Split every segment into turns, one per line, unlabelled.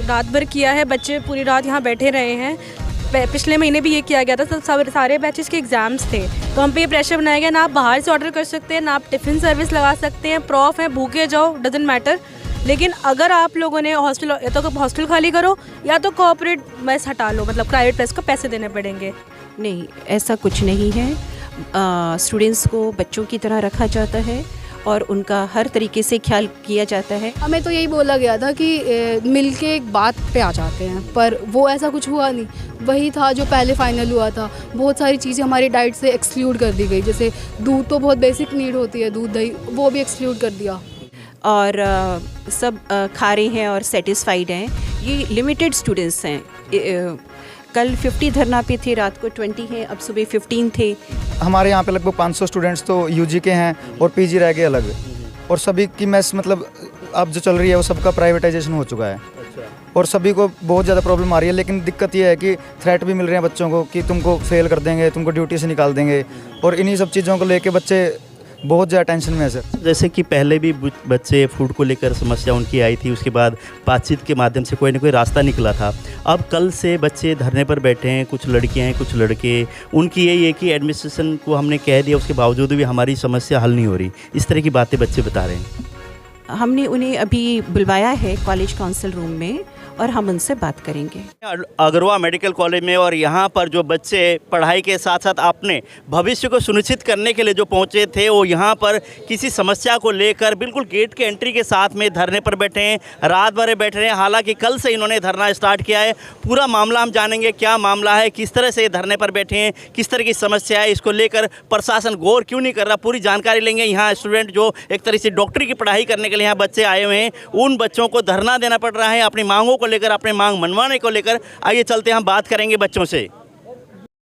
रात भर किया है, बच्चे पूरी रात यहाँ बैठे रहे हैं। पिछले महीने भी ये किया गया था, तो सारे बैचेस के एग्ज़ाम्स थे, तो हम पे ये प्रेशर बनाया गया ना आप बाहर से ऑर्डर कर सकते हैं, ना आप टिफ़िन सर्विस लगा सकते हैं, प्रॉफ हैं, भूखे जाओ, डजेंट मैटर। लेकिन अगर आप लोगों ने हॉस्टल या तो हॉस्टल खाली करो या तो कॉर्पोरेट मेस हटा लो, मतलब प्राइवेट प्रेस को पैसे देने पड़ेंगे।
नहीं, ऐसा कुछ नहीं है। स्टूडेंट्स को बच्चों की तरह रखा जाता है और उनका हर तरीके से ख्याल किया जाता है।
हमें तो यही बोला गया था कि मिलके एक बात पे आ जाते हैं, पर वो ऐसा कुछ हुआ नहीं। वही था जो पहले फाइनल हुआ था। बहुत सारी चीज़ें हमारी डाइट से एक्सक्लूड कर दी गई, जैसे दूध तो बहुत बेसिक नीड होती है, दूध दही, वो भी एक्सक्लूड कर दिया।
और सब खा रहे हैं और सेटिस्फाइड हैं। ये लिमिटेड स्टूडेंट्स हैं। कल 50 धरना पे थे, रात को 20 हैं, अब सुबह 15 थे।
हमारे यहाँ पे लगभग 500 स्टूडेंट्स तो यूजी के हैं और पीजी रह गए अलग, और सभी की मेस मतलब अब जो चल रही है वो सबका प्राइवेटाइजेशन हो चुका है। और सभी को बहुत ज़्यादा प्रॉब्लम आ रही है। लेकिन दिक्कत ये है कि थ्रेट भी मिल रहे हैं बच्चों को कि तुमको फेल कर देंगे, तुमको ड्यूटी से निकाल देंगे, और इन्हीं सब चीज़ों को लेके बच्चे बहुत ज़्यादा टेंशन में है सर।
जैसे कि पहले भी बच्चे फूड को लेकर समस्या उनकी आई थी, उसके बाद बातचीत के माध्यम से कोई ना कोई रास्ता निकला था। अब कल से बच्चे धरने पर बैठे हैं, कुछ लड़कियां हैं, कुछ लड़के। उनकी यही है कि एडमिनिस्ट्रेशन को हमने कह दिया, उसके बावजूद भी हमारी समस्या हल नहीं हो रही। इस तरह की बातें बच्चे बता रहे हैं।
हमने उन्हें अभी बुलवाया है कॉलेज काउंसिल रूम में और हम उनसे बात करेंगे।
अग्रवा मेडिकल कॉलेज में, और यहाँ पर जो बच्चे पढ़ाई के साथ साथ अपने भविष्य को सुनिश्चित करने के लिए जो पहुँचे थे, वो यहाँ पर किसी समस्या को लेकर बिल्कुल गेट के एंट्री के साथ में धरने पर बैठे हैं, रात भर बैठे हैं। हालांकि कल से इन्होंने धरना स्टार्ट किया है। पूरा मामला हम जानेंगे, क्या मामला है, किस तरह से धरने पर बैठे हैं, किस तरह की समस्या है, इसको लेकर प्रशासन गौर क्यों नहीं कर रहा, पूरी जानकारी लेंगे। यहाँ स्टूडेंट जो एक तरह से डॉक्टरी की पढ़ाई करने के लिए यहाँ बच्चे आए हुए हैं, उन बच्चों को धरना देना पड़ रहा है अपनी मांगों को लेकर, अपने मांग मनवाने को लेकर। आइए चलते हैं, हम बात करेंगे बच्चों से।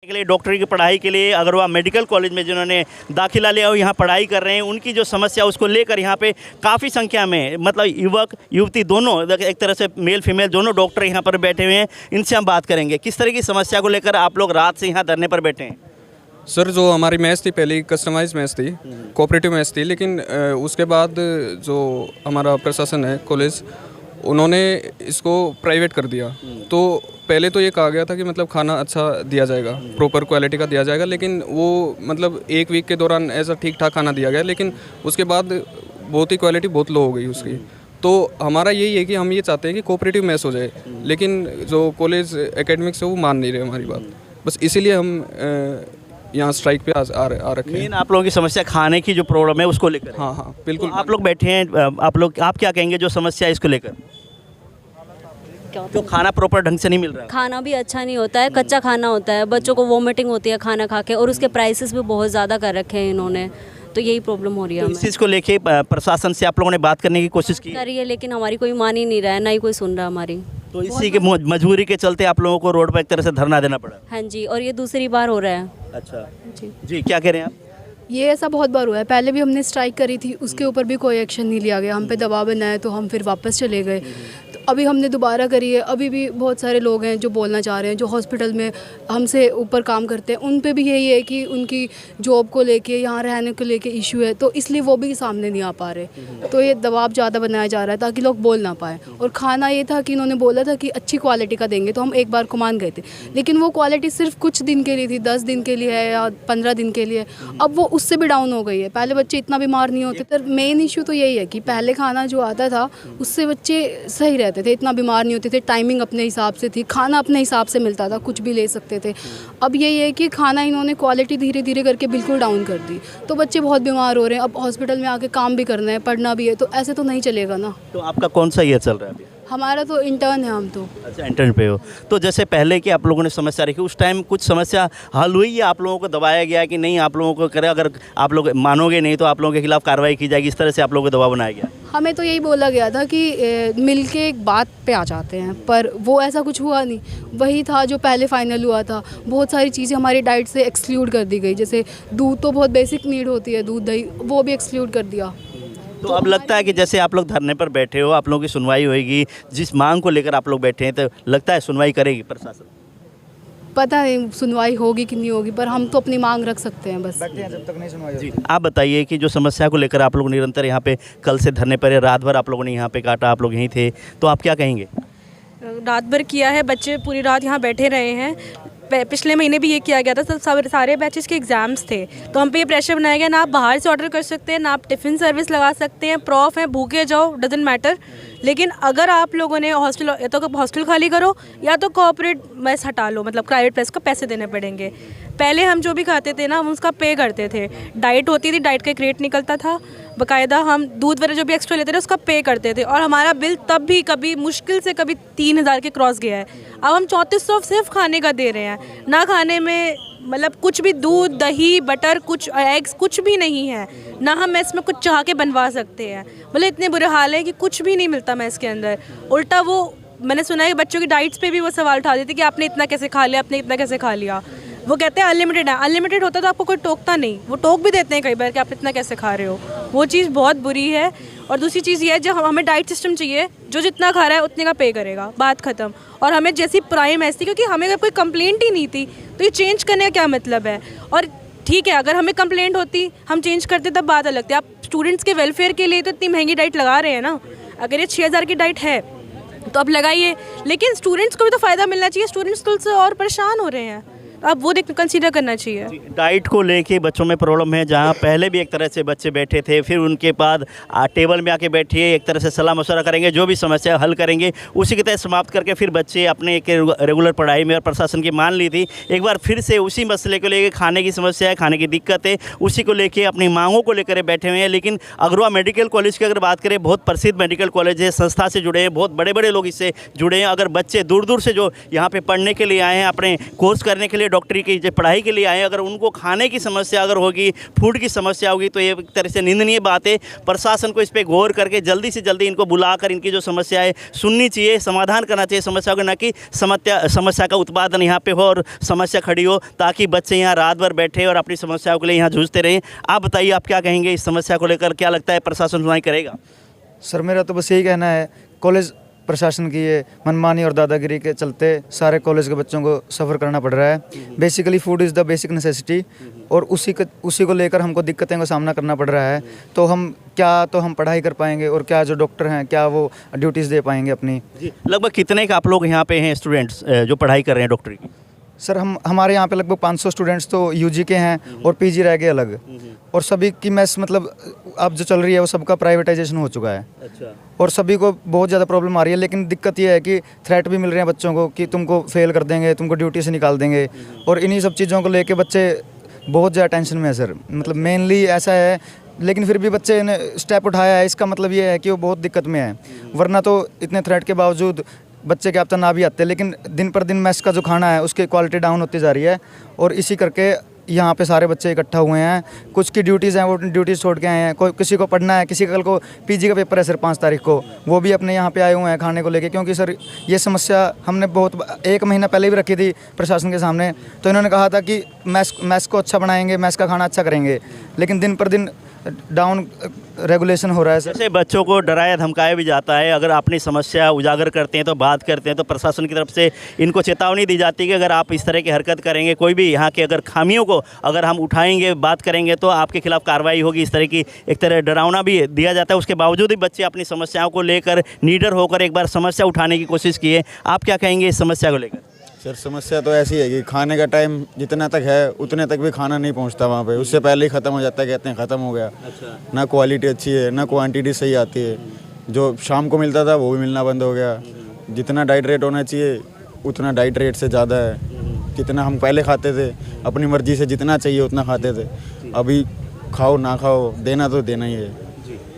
के लिए डॉक्टरी की पढ़ाई के लिए अग्रवा मेडिकल कॉलेज में जिन्होंने दाखिला लिया और यहाँ पढ़ाई कर रहे हैं, उनकी जो समस्या उसको लेकर यहाँ पे काफ़ी संख्या में मतलब युवक युवती दोनों, एक तरह से मेल फीमेल दोनों डॉक्टर यहाँ पर बैठे हुए हैं। इनसे हम बात करेंगे किस तरह की समस्या को लेकर आप लोग रात से यहाँ धरने पर बैठे हैं।
सर, जो हमारी मैच थी पहले कस्टमाइज मैच थी, कोऑपरेटिव मैच थी, लेकिन उसके बाद जो हमारा प्रशासन है कॉलेज, उन्होंने इसको प्राइवेट कर दिया। तो पहले तो ये कहा गया था कि मतलब खाना अच्छा दिया जाएगा, प्रॉपर क्वालिटी का दिया जाएगा, लेकिन वो मतलब एक वीक के दौरान ऐसा ठीक ठाक खाना दिया गया, लेकिन उसके बाद बहुत ही क्वालिटी बहुत लो हो गई उसकी। तो हमारा यही है कि हम ये चाहते हैं कि कोऑपरेटिव मैच हो जाए, लेकिन जो कॉलेज एकेडमिक्स है वो मान नहीं रहे हमारी बात। बस इसीलिए हम यहाँ स्ट्राइक पे आ रखे हैं।
मेन आप लोगों की समस्या खाने की जो प्रॉब्लम है उसको लेकर।
हाँ, बिल्कुल।
तो आप लोग बैठे हैं, आप क्या कहेंगे जो समस्या है इसको लेकर? जो खाना प्रॉपर ढंग से नहीं मिल रहा,
खाना भी अच्छा नहीं होता है, कच्चा खाना होता है, बच्चों को वोमिटिंग होती है खाना खा के, और उसके प्राइसेस भी बहुत ज़्यादा कर रखे हैं इन्होंने। तो यही प्रॉब्लम हो रही है।
तो इस चीज़ को लेके प्रशासन से आप लोगों ने बात करने की कोशिश की
करी है, लेकिन हमारी कोई मान ही नहीं रहा है, ना ही कोई सुन रहा हमारी।
तो इसी के मजबूरी के चलते आप लोगों को रोड पर एक तरह से धरना देना पड़ा।
हाँ जी, और ये दूसरी बार हो रहा है।
अच्छा
जी,
क्या कह रहे हैं आप?
ये ऐसा बहुत बार हुआ है। पहले भी हमने स्ट्राइक करी थी, उसके ऊपर भी कोई एक्शन नहीं लिया गया, हम पे दबाव बनाया तो हम फिर वापस चले गए। तो अभी हमने दोबारा करी है। अभी भी बहुत सारे लोग हैं जो बोलना चाह रहे हैं, जो हॉस्पिटल में हमसे ऊपर काम करते हैं, उन पे भी यही है कि उनकी जॉब को लेके, यहाँ रहने को लेके इशू है, तो इसलिए वो भी सामने नहीं आ पा रहे। तो ये दबाव ज़्यादा बनाया जा रहा है ताकि लोग बोल ना पाए। और खाना ये था कि इन्होंने बोला था कि अच्छी क्वालिटी का देंगे, तो हम एक बार को मान गए थे, लेकिन वो क्वालिटी सिर्फ कुछ दिन के लिए थी, 10 दिन के लिए है या 15 दिन के लिए। अब वो उससे भी डाउन हो गई है। पहले बच्चे इतना बीमार नहीं होते थे। मेन इशू तो यही है कि पहले खाना जो आता था उससे बच्चे सही रहते थे, इतना बीमार नहीं होते थे, टाइमिंग अपने हिसाब से थी, खाना अपने हिसाब से मिलता था, कुछ भी ले सकते थे। अब यही है कि खाना इन्होंने क्वालिटी धीरे धीरे करके बिल्कुल डाउन कर दी, तो बच्चे बहुत बीमार हो रहे हैं। अब हॉस्पिटल में आके काम भी करना है, पढ़ना भी है, तो ऐसे तो नहीं चलेगा ना।
तो आपका कौन सा ईयर चल रहा है अभी?
हमारा तो इंटर्न है, हम तो।
अच्छा, इंटर्न पे हो। तो जैसे पहले कि आप लोगों ने समस्या रखी, उस टाइम कुछ समस्या हल हुई या आप लोगों को दबाया गया कि नहीं आप लोगों को करे, अगर आप लोग मानोगे नहीं तो आप लोगों के खिलाफ कार्रवाई की जाएगी, इस तरह से आप लोगों को दबाव बनाया गया?
हमें तो यही बोला गया था कि मिलके एक बात पे आ जाते हैं, पर वो ऐसा कुछ हुआ नहीं। वही था जो पहले फाइनल हुआ था। बहुत सारी चीज़ें हमारी डाइट से एक्सक्लूड कर दी गई, जैसे दूध तो बहुत बेसिक नीड होती है, दूध दही, वो भी एक्सक्लूड कर दिया।
तो अब लगता है कि जैसे आप लोग धरने पर बैठे हो, आप लोगों की सुनवाई होगी, जिस मांग को लेकर आप लोग बैठे हैं, तो लगता है सुनवाई करेगी प्रशासन?
पता नहीं सुनवाई होगी कि नहीं होगी, पर हम तो अपनी मांग रख सकते हैं बस।
बैठते हैं जब तक नहीं सुनवाई होती।
आप बताइए कि जो समस्या को लेकर आप लोग निरंतर यहाँ पे कल से धरने पर, रात भर आप लोगों ने यहाँ पे काटा, आप लोग यहीं थे, तो आप क्या कहेंगे?
रात भर किया है, बच्चे पूरी रात यहाँ बैठे रहे हैं। पिछले महीने भी ये किया गया था, सारे बैचेस के एग्ज़ाम्स थे, तो हम पे ये प्रेशर बनाया गया ना आप बाहर से ऑर्डर कर सकते हैं, ना आप टिफ़िन सर्विस लगा सकते हैं, प्रॉफ हैं, भूखे जाओ, डजेंट मैटर। लेकिन अगर आप लोगों ने हॉस्टल, या तो हॉस्टल खाली करो या तो कॉर्पोरेट मेस हटा लो, मतलब प्राइवेट प्रेस को पैसे देने पड़ेंगे। पहले हम जो भी खाते थे ना हम उसका पे करते थे, डाइट होती थी, डाइट का एक रेट निकलता था बाकायदा, हम दूध वगैरह जो भी एक्स्ट्रा लेते थे उसका पे करते थे, और हमारा बिल तब भी कभी मुश्किल से कभी 3,000 के क्रॉस गया है। अब हम 3400 सिर्फ खाने का दे रहे हैं, ना खाने में मतलब कुछ भी दूध दही बटर कुछ एग्स कुछ भी नहीं है, ना हम मेस में कुछ चाह के बनवा सकते हैं। मतलब इतने बुरे हाल है कि कुछ भी नहीं मिलता मेस के अंदर। उल्टा वो मैंने सुना है कि बच्चों की डाइट्स पे भी वो सवाल उठा देते कि आपने इतना कैसे खा लिया, आपने इतना कैसे खा लिया। वो कहते हैं अनलिमिटेड है, अनलिमिटेड होता तो आपको कोई टोकता नहीं, वो टोक भी देते हैं कई बार कि आप इतना कैसे खा रहे हो। वो चीज़ बहुत बुरी है। और दूसरी चीज़ ये है, जब हमें डाइट सिस्टम चाहिए, जो जितना खा रहा है उतने का पे करेगा, बात ख़त्म। और हमें जैसी प्राइम ऐसी, क्योंकि हमें अगर कोई कंप्लेंट ही नहीं थी तो ये चेंज करने का क्या मतलब है। और ठीक है, अगर हमें कंप्लेंट होती हम चेंज करते तब बात अलग थी। आप स्टूडेंट्स के वेलफेयर के लिए तो इतनी महंगी डाइट लगा रहे हैं ना, अगर ये 6,000 की डाइट है तो अब लगाइए, लेकिन स्टूडेंट्स को भी तो फ़ायदा मिलना चाहिए। स्टूडेंट्स तो उससे और परेशान हो रहे हैं, अब वो कंसीडर करना चाहिए।
डाइट को लेके बच्चों में प्रॉब्लम है, जहाँ पहले भी एक तरह से बच्चे बैठे थे, फिर उनके बाद टेबल में आके बैठिए, एक तरह से सलाह मशवरा करेंगे, जो भी समस्या हल करेंगे उसी के तहत समाप्त करके फिर बच्चे अपने एक रेगुलर पढ़ाई में, और प्रशासन की मान ली थी। एक बार फिर से उसी मसले को लेकर, खाने की समस्या है, खाने की दिक्कत है, उसी को लेके अपनी मांगों को लेकर बैठे हुए हैं। लेकिन अग्रवा मेडिकल कॉलेज की अगर बात करें, बहुत प्रसिद्ध मेडिकल कॉलेज है, संस्था से जुड़े हैं, बहुत बड़े बड़े लोग इससे जुड़े हैं। अगर बच्चे दूर दूर से जो यहाँ पे पढ़ने के लिए आए हैं, अपने कोर्स करने के लिए, डॉक्टरी की जो पढ़ाई के लिए आए हैं, अगर उनको खाने की समस्या अगर होगी, फूड की समस्या होगी, तो ये एक तरह से निंदनीय बात है। प्रशासन को इस पर गौर करके जल्दी से जल्दी इनको बुलाकर इनकी जो समस्या है सुननी चाहिए, समाधान करना चाहिए समस्या को, न कि समस्या का उत्पादन यहाँ पे हो और समस्या खड़ी हो, ताकि बच्चे यहाँ रात भर बैठे और अपनी समस्याओं के लिए यहाँ जूझते रहें। आप बताइए, आप क्या कहेंगे इस समस्या को लेकर? क्या लगता है प्रशासन सुनवाई करेगा?
सर मेरा तो बस यही कहना है, कॉलेज प्रशासन की ये मनमानी और दादागिरी के चलते सारे कॉलेज के बच्चों को सफ़र करना पड़ रहा है। Basically food is the basic necessity, और उसी को लेकर हमको दिक्कतें का सामना करना पड़ रहा है। तो हम पढ़ाई कर पाएंगे, और क्या जो डॉक्टर हैं क्या वो ड्यूटीज़ दे पाएंगे अपनी।
जी, लगभग कितने का आप लोग यहाँ पे हैं स्टूडेंट्स जो पढ़ाई कर रहे हैं डॉक्टरी की?
सर हमारे यहाँ पे लगभग 500 स्टूडेंट्स तो यूजी के हैं, और पीजी रह गए अलग। और सभी की मेस मतलब अब जो चल रही है वो सबका प्राइवेटाइजेशन हो चुका है।
अच्छा।
और सभी को बहुत ज़्यादा प्रॉब्लम आ रही है। लेकिन दिक्कत ये है कि थ्रेट भी मिल रहे हैं बच्चों को कि तुमको फेल कर देंगे, तुमको ड्यूटी से निकाल देंगे। और इन्हीं सब चीज़ों को लेके बच्चे बहुत ज़्यादा टेंशन में है सर, मतलब मेनली ऐसा है। लेकिन फिर भी बच्चे ने स्टेप उठाया है, इसका मतलब ये है कि वो बहुत दिक्कत में है। वरना तो इतने थ्रेट के बावजूद बच्चे क्या पता ना भी आते, लेकिन दिन पर दिन मेस का जो खाना है उसकी क्वालिटी डाउन होती जा रही है। और इसी करके यहाँ पे सारे बच्चे इकट्ठा हुए हैं। कुछ की ड्यूटीज़ हैं, वो ड्यूटीज़ छोड़ के आए हैं। कोई किसी को पढ़ना है, किसी का कल को पीजी का पेपर है सर 5 तारीख को, वो भी अपने यहाँ पे आए हुए हैं खाने को लेके। क्योंकि सर ये समस्या हमने बहुत 1 महीना पहले भी रखी थी प्रशासन के सामने, तो इन्होंने कहा था कि मेस को अच्छा बनाएंगे, मेस का खाना अच्छा करेंगे। लेकिन दिन पर दिन डाउन रेगुलेशन हो रहा है सर।
जैसे बच्चों को डराया धमकाया भी जाता है, अगर अपनी समस्या उजागर करते हैं तो बात करते हैं तो प्रशासन की तरफ से इनको चेतावनी दी जाती है कि अगर आप इस तरह की हरकत करेंगे, कोई भी यहाँ के अगर खामियों को अगर हम उठाएंगे, बात करेंगे, तो आपके खिलाफ कार्रवाई होगी। इस तरह की एक तरह डरावना भी दिया जाता है। उसके बावजूद भी बच्चे अपनी समस्याओं को लेकर निडर होकर एक बार समस्या उठाने की कोशिश किए। आप क्या कहेंगे इस समस्या को लेकर?
सर समस्या तो ऐसी है कि खाने का टाइम जितना तक है उतने तक भी खाना नहीं पहुंचता वहाँ पे, उससे पहले ही ख़त्म हो जाता है, कहते हैं ख़त्म हो गया। अच्छा। ना क्वालिटी अच्छी है, ना क्वांटिटी सही आती है। जो शाम को मिलता था वो भी मिलना बंद हो गया। जितना डाइट रेट होना चाहिए उतना डाइट रेट से ज़्यादा है। जितना हम पहले खाते थे अपनी मर्ज़ी से जितना चाहिए उतना खाते थे, अभी खाओ ना खाओ देना तो देना ही है।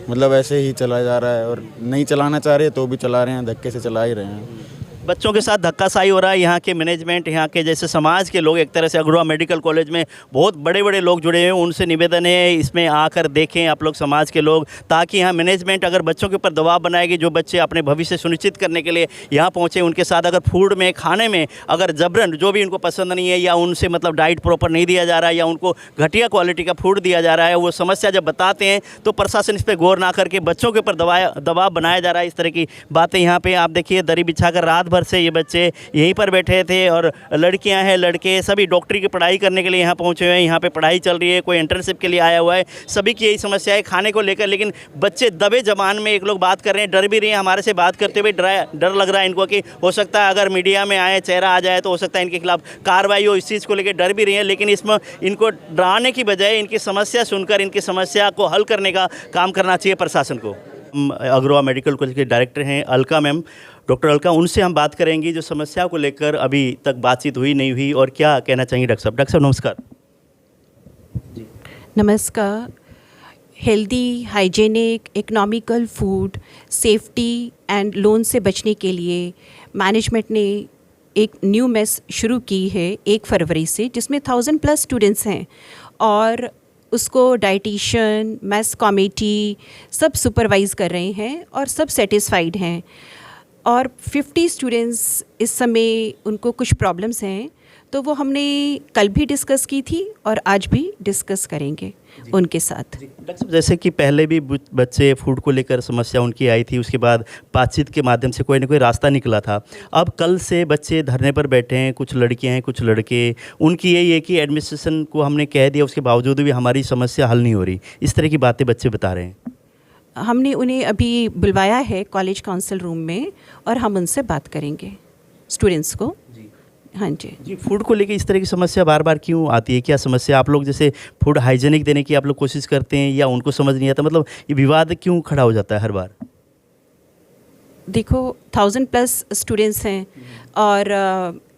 मतलब ऐसे ही चला जा रहा है, और नहीं चलाना चाह रहे तो भी चला रहे हैं, धक्के से चला ही रहे हैं।
बच्चों के साथ धक्काशाही हो रहा है। यहाँ के मैनेजमेंट, यहाँ के जैसे समाज के लोग, एक तरह से अग्रवा मेडिकल कॉलेज में बहुत बड़े बड़े लोग जुड़े हैं, उनसे निवेदन है इसमें आकर देखें आप लोग समाज के लोग, ताकि यहाँ मैनेजमेंट अगर बच्चों के ऊपर दबाव बनाएगी, जो बच्चे अपने भविष्य सुनिश्चित करने के लिए यहाँ पहुँचे, उनके साथ अगर फूड में, खाने में अगर जबरन जो भी उनको पसंद नहीं है, या उनसे मतलब डाइट प्रॉपर नहीं दिया जा रहा है, या उनको घटिया क्वालिटी का फूड दिया जा रहा है, वो समस्या जब बताते हैं तो प्रशासन इस पर गौर ना करके बच्चों के ऊपर दबाव बनाया जा रहा है। इस तरह की बातें यहाँ पर आप देखिए, दरी बिछा कर रात भर भर से ये बच्चे यहीं पर बैठे थे और लड़कियां हैं, लड़के सभी डॉक्टरी की पढ़ाई करने के लिए यहाँ पहुँचे हुए हैं। यहाँ पे पढ़ाई चल रही है, कोई इंटर्नशिप के लिए आया हुआ है। सभी की यही समस्या है खाने को लेकर, लेकिन बच्चे दबे जबान में एक लोग बात कर रहे हैं, डर भी रहे हैं हमारे से बात करते हुए। डर लग रहा है इनको कि हो सकता है अगर मीडिया में आए, चेहरा आ जाए तो हो सकता है इनके खिलाफ कार्रवाई हो। इस चीज़ को लेकर डर भी रही है, लेकिन इसमें इनको डराने की बजाय इनकी समस्या सुनकर इनकी समस्या को हल करने का काम करना चाहिए प्रशासन को। अग्रवाल मेडिकल कॉलेज के डायरेक्टर हैं अलका मैम, डॉक्टर अलका, उनसे हम बात करेंगे जो समस्या को लेकर अभी तक बातचीत हुई नहीं हुई और क्या कहना चाहिए डॉक्टर साहब। डॉक्टर साहब नमस्कार।
नमस्कार। Healthy, hygienic, economical food, safety and loan से बचने के लिए मैनेजमेंट ने एक न्यू मेस शुरू की है 1 फरवरी से, जिसमें 1000+ स्टूडेंट्स हैं और उसको डाइटिशियन, मेस कमेटी सब सुपरवाइज़ कर रहे हैं और सब सेटिस्फाइड हैं। और 50 स्टूडेंट्स इस समय उनको कुछ प्रॉब्लम्स हैं, तो वो हमने कल भी डिस्कस की थी और आज भी डिस्कस करेंगे उनके साथ।
डॉक्टर साहब, जैसे कि पहले भी बच्चे फूड को लेकर समस्या उनकी आई थी, उसके बाद बातचीत के माध्यम से कोई ना कोई रास्ता निकला था। अब कल से बच्चे धरने पर बैठे हैं, कुछ लड़कियां हैं, कुछ लड़के। उनकी यही है कि एडमिनिस्ट्रेशन को हमने कह दिया, उसके बावजूद भी हमारी समस्या हल नहीं हो रही। इस तरह की बातें बच्चे बता रहे हैं।
हमने उन्हें अभी बुलवाया है कॉलेज काउंसिल रूम में और हम उनसे बात करेंगे स्टूडेंट्स को। हाँ जी।
फूड को लेकर इस तरह की समस्या बार बार क्यों आती है? क्या समस्या? आप लोग जैसे फूड हाइजेनिक देने की आप लोग कोशिश करते हैं या उनको समझ नहीं आता? मतलब ये विवाद क्यों खड़ा हो जाता है हर बार?
देखो 1000+ स्टूडेंट्स हैं और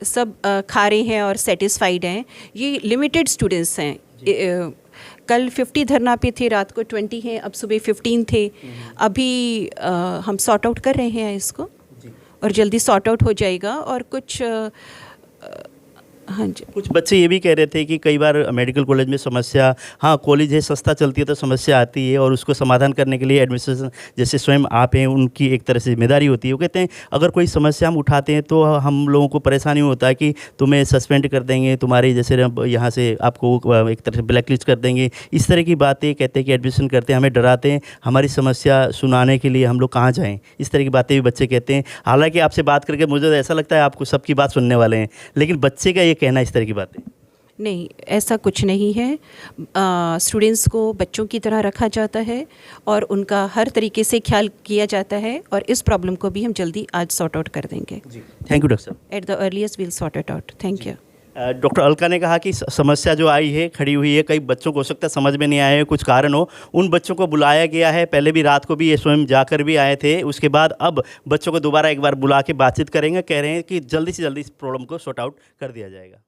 सब खा रहे हैं और सेटिस्फाइड हैं। ये लिमिटेड स्टूडेंट्स हैं। कल 50 धरना पे थे, रात को 20 हैं, अब सुबह 15 थे। अभी हम सॉर्ट आउट कर रहे हैं इसको और जल्दी सॉर्ट आउट हो जाएगा। और कुछ हाँ जी,
कुछ बच्चे ये भी कह रहे थे कि कई बार मेडिकल कॉलेज में समस्या, हाँ कॉलेज है, सस्ता चलती है तो समस्या आती है और उसको समाधान करने के लिए एडमिनिस्ट्रेशन जैसे स्वयं आप हैं, उनकी एक तरह से जिम्मेदारी होती है। वो कहते हैं अगर कोई समस्या हम उठाते हैं तो हम लोगों को परेशानी होता है कि तुम्हें सस्पेंड कर देंगे, तुम्हारी जैसे यहाँ से आपको एक तरह से ब्लैक लिस्ट कर देंगे। इस तरह की बातें कहते हैं कि एडमिशन करते हैं, हमें डराते हैं, हमारी समस्या सुनाने के लिए हम लोग कहाँ जाएँ। इस तरह की बातें भी बच्चे कहते हैं। हालाँकि आपसे बात करके मुझे तो ऐसा लगता है आपको सबकी बात सुनने वाले हैं, लेकिन बच्चे का ये कहना इस तरह की बातें
नहीं, ऐसा कुछ नहीं है। स्टूडेंट्स को बच्चों की तरह रखा जाता है और उनका हर तरीके से ख्याल किया जाता है और इस प्रॉब्लम को भी हम जल्दी आज सॉर्ट आउट कर देंगे।
थैंक यू डॉक्टर साहब।
At the earliest we'll sort it out. Thank you.
Doctor Alka ने कहा कि समस्या जो आई है, खड़ी हुई है, कई बच्चों को हो सकता है समझ में नहीं आया है, कुछ कारण हो, उन बच्चों को बुलाया गया है। पहले भी रात को भी ये स्वयं जाकर भी आए थे। उसके बाद अब बच्चों को दोबारा एक बार बुला के बातचीत करेंगे। कह रहे हैं कि जल्दी से जल्दी इस प्रॉब्लम को सॉर्ट आउट कर दिया जाएगा।